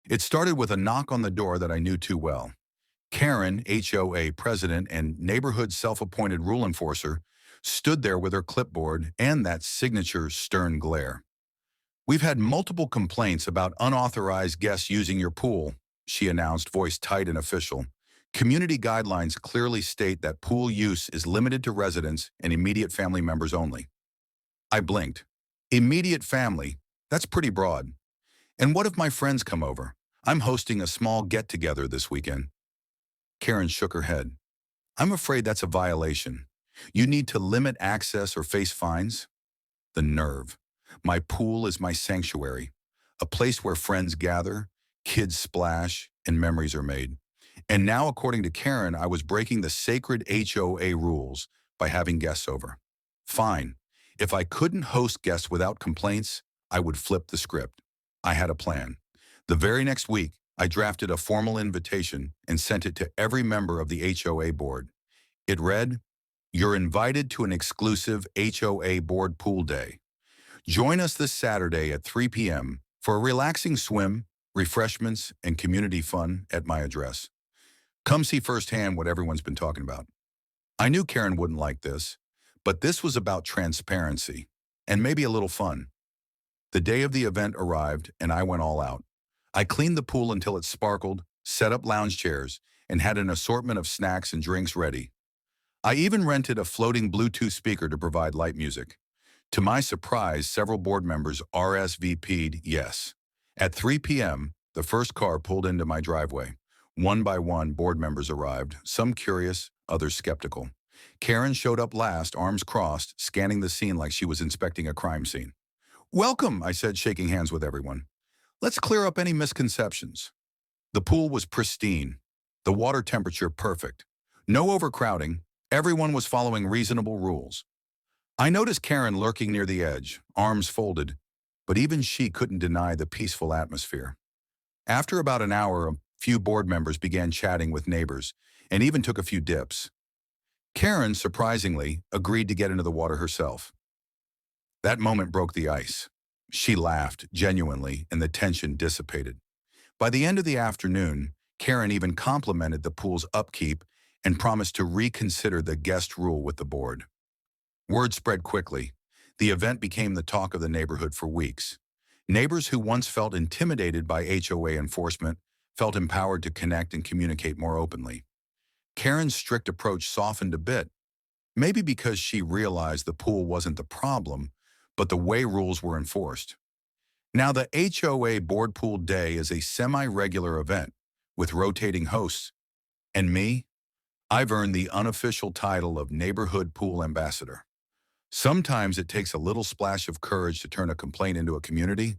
It started with a knock on the door that I knew too well. Karen, HOA president and neighborhood self-appointed rule enforcer, stood there with her clipboard and that signature stern glare. "We've had multiple complaints about unauthorized guests using your pool," she announced, voice tight and official. "Community guidelines clearly state that pool use is limited to residents and immediate family members only." I blinked. Immediate family? That's pretty broad. "And what if my friends come over? I'm hosting a small get-together this weekend." Karen shook her head. "I'm afraid that's a violation. You need to limit access or face fines." The nerve. My pool is my sanctuary, a place where friends gather, kids splash, and memories are made. And now, according to Karen, I was breaking the sacred HOA rules by having guests over. Fine. If I couldn't host guests without complaints, I would flip the script. I had a plan. The very next week, I drafted a formal invitation and sent it to every member of the HOA board. It read, "You're invited to an exclusive HOA board pool day. Join us this Saturday at 3 p.m. for a relaxing swim, refreshments, and community fun at my address. Come see firsthand what everyone's been talking about." I knew Karen wouldn't like this, but this was about transparency and maybe a little fun. The day of the event arrived and I went all out. I cleaned the pool until it sparkled, set up lounge chairs, and had an assortment of snacks and drinks ready. I even rented a floating Bluetooth speaker to provide light music. To my surprise, several board members RSVP'd yes. At 3 p.m., the first car pulled into my driveway. One by one, board members arrived, some curious, others skeptical. Karen showed up last, arms crossed, scanning the scene like she was inspecting a crime scene. "Welcome," I said, shaking hands with everyone. "Let's clear up any misconceptions." The pool was pristine, the water temperature perfect. No overcrowding, everyone was following reasonable rules. I noticed Karen lurking near the edge, arms folded, but even she couldn't deny the peaceful atmosphere. After about an hour, a few board members began chatting with neighbors and even took a few dips. Karen, surprisingly, agreed to get into the water herself. That moment broke the ice. She laughed, genuinely, and the tension dissipated. By the end of the afternoon, Karen even complimented the pool's upkeep and promised to reconsider the guest rule with the board. Word spread quickly. The event became the talk of the neighborhood for weeks. Neighbors who once felt intimidated by HOA enforcement felt empowered to connect and communicate more openly. Karen's strict approach softened a bit, maybe because she realized the pool wasn't the problem, but the way rules were enforced. Now the HOA Board Pool Day is a semi-regular event with rotating hosts, and me, I've earned the unofficial title of Neighborhood Pool Ambassador. Sometimes it takes a little splash of courage to turn a complaint into a community,